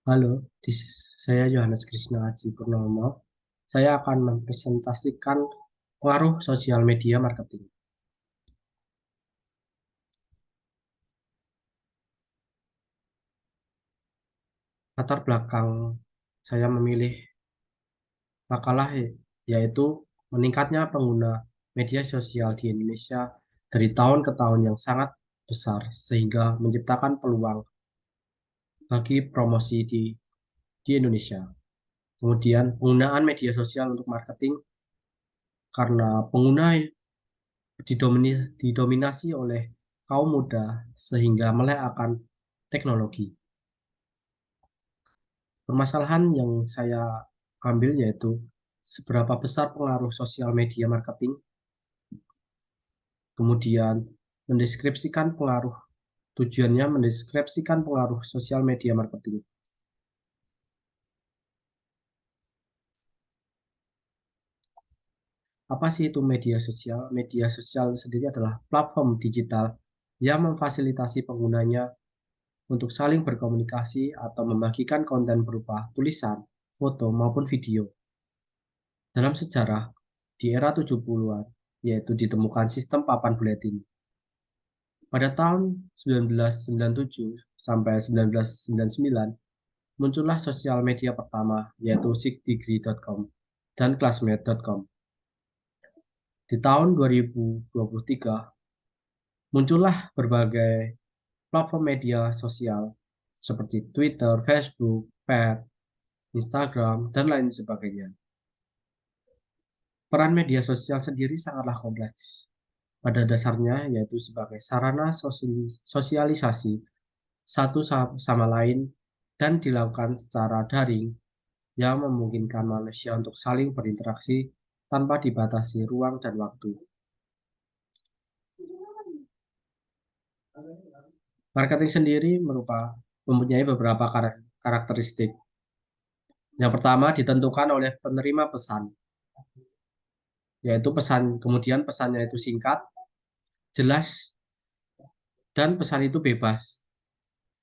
Halo, saya Yohanes Krisna Aji Purnomo. Saya akan mempresentasikan pengaruh sosial media marketing. Latar belakang saya memilih makalah yaitu meningkatnya pengguna media sosial di Indonesia dari tahun ke tahun yang sangat besar sehingga menciptakan peluang bagi promosi di Indonesia. Kemudian penggunaan media sosial untuk marketing karena pengguna didominasi oleh kaum muda sehingga melek akan teknologi. Permasalahan yang saya ambil yaitu seberapa besar pengaruh sosial media marketing, kemudian tujuannya mendeskripsikan pengaruh sosial media marketing. Apa sih itu media sosial? Media sosial sendiri adalah platform digital yang memfasilitasi penggunanya untuk saling berkomunikasi atau membagikan konten berupa tulisan, foto, maupun video. Dalam sejarah, di era 70-an, yaitu ditemukan sistem papan buletin. Pada tahun 1997 sampai 1999, muncullah sosial media pertama, yaitu sigdegree.com dan classmate.com. Di tahun 2023, muncullah berbagai platform media sosial seperti Twitter, Facebook, Pet, Instagram, dan lain sebagainya. Peran media sosial sendiri sangatlah kompleks. Pada dasarnya yaitu sebagai sarana sosialisasi satu sama lain dan dilakukan secara daring yang memungkinkan manusia untuk saling berinteraksi tanpa dibatasi ruang dan waktu. Marketing sendiri mempunyai beberapa karakteristik. Yang pertama ditentukan oleh penerima pesan, yaitu kemudian pesannya itu singkat, jelas, dan pesan itu bebas.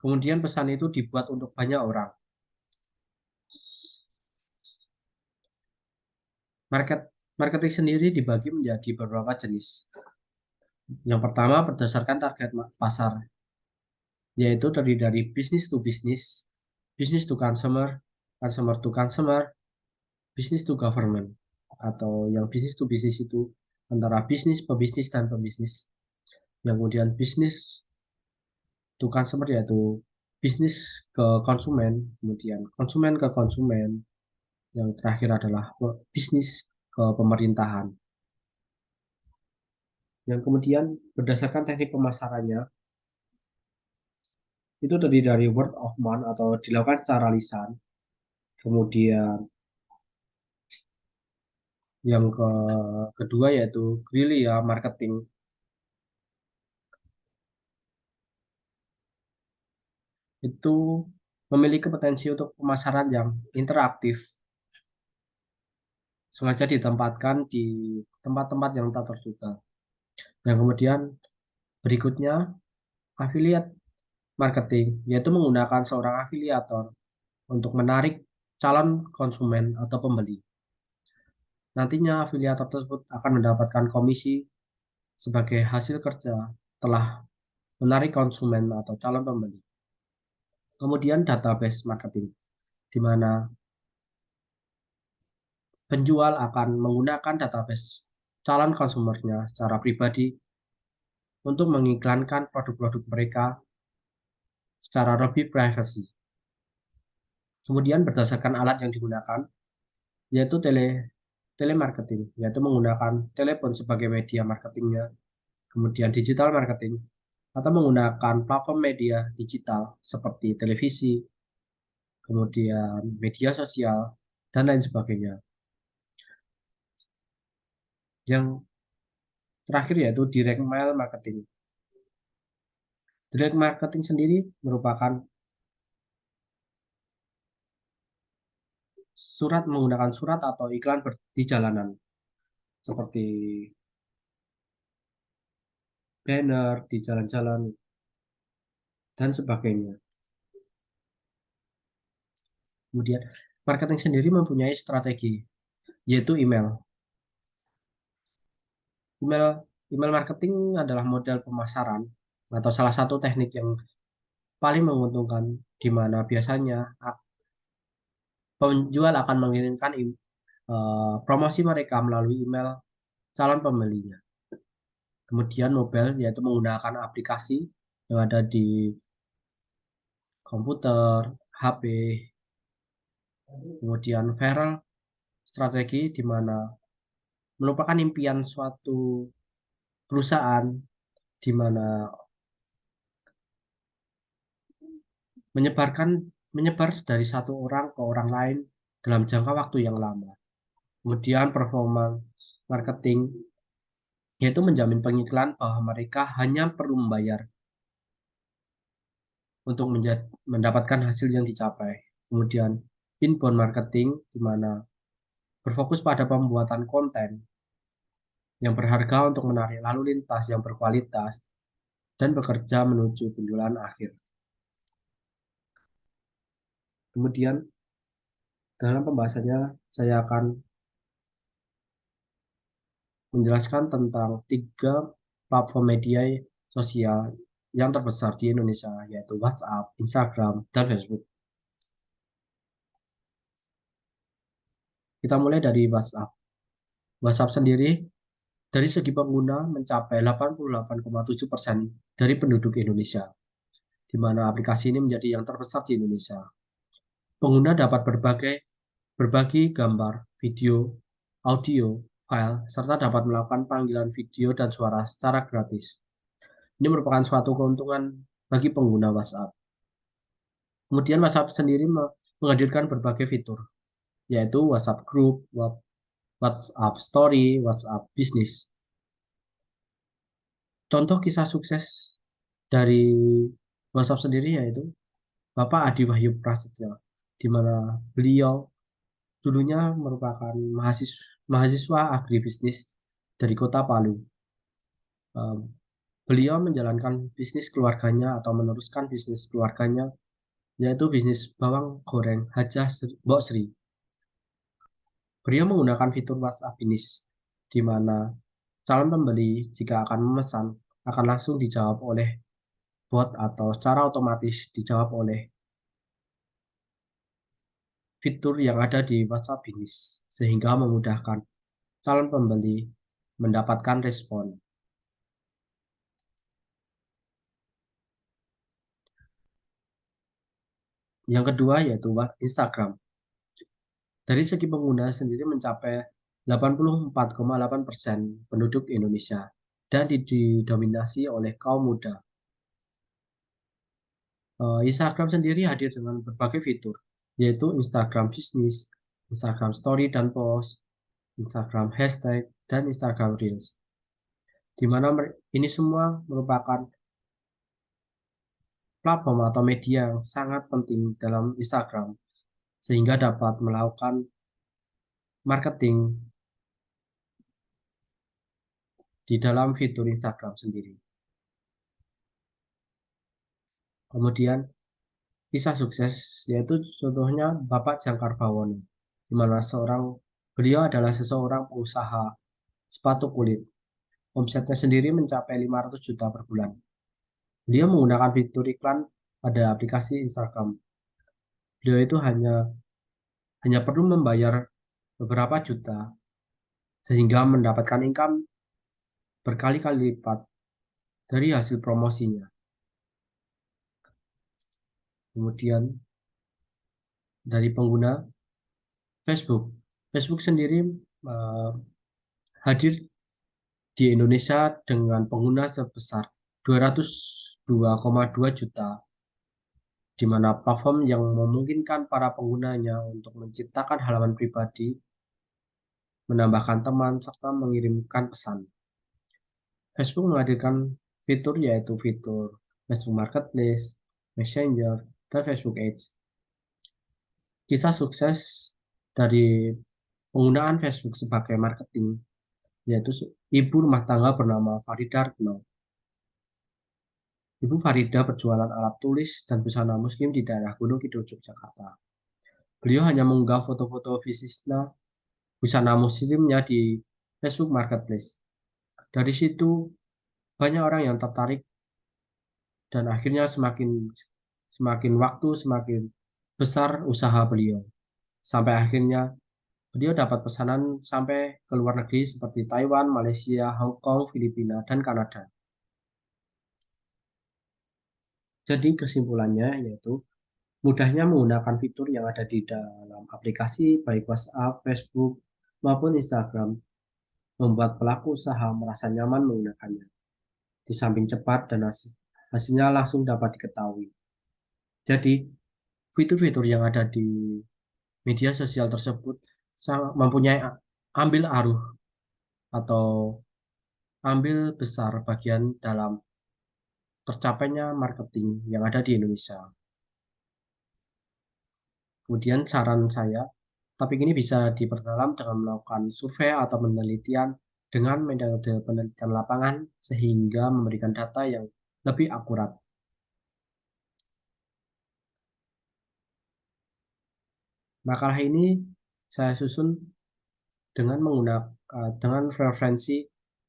Kemudian pesan itu dibuat untuk banyak orang. Market Marketing sendiri dibagi menjadi beberapa jenis. Yang pertama berdasarkan target pasar, yaitu terdiri dari business to business, business to consumer, consumer to consumer, business to government, atau yang business to business itu antara bisnis, pebisnis, dan pembisnis. Yang kemudian business to consumer yaitu bisnis ke konsumen, kemudian konsumen ke konsumen, yang terakhir adalah bisnis ke pemerintahan. Yang kemudian berdasarkan teknik pemasarannya, itu terdiri dari word of mouth atau dilakukan secara lisan. Kemudian yang kedua yaitu guerrilla marketing. Itu memiliki potensi untuk pemasaran yang interaktif, sengaja ditempatkan di tempat-tempat yang tak terduga. Yang kemudian berikutnya affiliate marketing, yaitu menggunakan seorang afiliator untuk menarik calon konsumen atau pembeli. Nantinya afiliator tersebut akan mendapatkan komisi sebagai hasil kerja telah menarik konsumen atau calon pembeli. Kemudian database marketing, di mana penjual akan menggunakan database calon konsumernya secara pribadi untuk mengiklankan produk-produk mereka secara lebih privasi. Kemudian berdasarkan alat yang digunakan, yaitu telemarketing, yaitu menggunakan telepon sebagai media marketingnya, kemudian digital marketing, atau menggunakan platform media digital seperti televisi, kemudian media sosial, dan lain sebagainya. Yang terakhir yaitu direct mail marketing. Direct marketing sendiri merupakan menggunakan surat atau iklan di jalanan seperti banner di jalan-jalan dan sebagainya. Kemudian marketing sendiri mempunyai strategi, yaitu email. Email email marketing adalah model pemasaran atau salah satu teknik yang paling menguntungkan di mana biasanya penjual akan mengirimkan promosi mereka melalui email calon pembelinya. Kemudian mobile yaitu menggunakan aplikasi yang ada di komputer, HP. Kemudian viral strategi di mana merupakan impian suatu perusahaan di mana menyebar dari satu orang ke orang lain dalam jangka waktu yang lama. Kemudian performa marketing yaitu menjamin pengiklan bahwa mereka hanya perlu membayar untuk mendapatkan hasil yang dicapai. Kemudian inbound marketing di mana berfokus pada pembuatan konten yang berharga untuk menarik lalu lintas yang berkualitas dan bekerja menuju penjualan akhir. Kemudian dalam pembahasannya saya akan menjelaskan tentang 3 platform media sosial yang terbesar di Indonesia, yaitu WhatsApp, Instagram, dan Facebook. Kita mulai dari WhatsApp. WhatsApp sendiri dari segi pengguna mencapai 88,7% dari penduduk Indonesia, di mana aplikasi ini menjadi yang terbesar di Indonesia. Pengguna dapat berbagi gambar, video, audio, file, serta dapat melakukan panggilan video dan suara secara gratis. Ini merupakan suatu keuntungan bagi pengguna WhatsApp. Kemudian WhatsApp sendiri menghadirkan berbagai fitur, yaitu WhatsApp Group, WhatsApp Story, WhatsApp Business. Contoh kisah sukses dari WhatsApp sendiri yaitu Bapak Adi Wahyu Prasetyo, di mana beliau dulunya merupakan mahasiswa agribisnis dari Kota Palu. Beliau menjalankan bisnis keluarganya atau meneruskan bisnis keluarganya, yaitu bisnis bawang goreng Hajah Mbok Sri. Beliau menggunakan fitur WhatsApp Business, di mana calon pembeli jika akan memesan akan langsung dijawab oleh bot atau secara otomatis dijawab oleh fitur yang ada di WhatsApp Business, sehingga memudahkan calon pembeli mendapatkan respon. Yang kedua yaitu Instagram. Dari segi pengguna sendiri mencapai 84,8% penduduk Indonesia dan didominasi oleh kaum muda. Instagram sendiri hadir dengan berbagai fitur, yaitu Instagram Business, Instagram Story dan Post, Instagram Hashtag, dan Instagram Reels. Di mana ini semua merupakan platform atau media yang sangat penting dalam Instagram, sehingga dapat melakukan marketing di dalam fitur Instagram sendiri. Kemudian kisah sukses yaitu contohnya Bapak Jangkar Bawono, di mana beliau adalah seseorang pengusaha sepatu kulit. Omsetnya sendiri mencapai 500 juta per bulan. Beliau menggunakan fitur iklan pada aplikasi Instagram. Beliau itu hanya perlu membayar beberapa juta sehingga mendapatkan income berkali-kali lipat dari hasil promosinya. Kemudian dari pengguna Facebook. Facebook sendiri uh, hadir di Indonesia dengan pengguna sebesar 202,2 juta, di mana platform yang memungkinkan para penggunanya untuk menciptakan halaman pribadi, menambahkan teman, serta mengirimkan pesan. Facebook menghadirkan fitur yaitu fitur Facebook Marketplace, Messenger, dan Facebook Ads. Kisah sukses dari penggunaan Facebook sebagai marketing yaitu ibu rumah tangga bernama Farida Retno. Ibu Farida berjualan alat tulis dan busana muslim di daerah Gunung Kidul, Yogyakarta. Beliau hanya mengunggah foto-foto bisnisnya, busana muslimnya di Facebook Marketplace. Dari situ banyak orang yang tertarik dan akhirnya semakin semakin waktu semakin besar usaha beliau. Sampai akhirnya beliau dapat pesanan sampai ke luar negeri seperti Taiwan, Malaysia, Hong Kong, Filipina, dan Kanada. Jadi kesimpulannya yaitu mudahnya menggunakan fitur yang ada di dalam aplikasi baik WhatsApp, Facebook, maupun Instagram membuat pelaku usaha merasa nyaman menggunakannya. Di samping cepat dan hasilnya langsung dapat diketahui. Jadi, fitur-fitur yang ada di media sosial tersebut mempunyai ambil aruh atau ambil besar bagian dalam tercapainya marketing yang ada di Indonesia. Kemudian saran saya, topik ini bisa diperdalam dengan melakukan survei atau penelitian dengan metode penelitian lapangan sehingga memberikan data yang lebih akurat. Makalah ini saya susun dengan referensi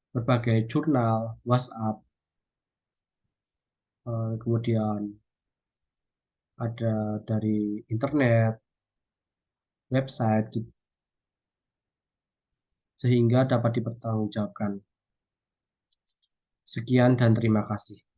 berbagai jurnal, WhatsApp, kemudian ada dari internet, website, sehingga dapat dipertanggungjawabkan. Sekian dan terima kasih.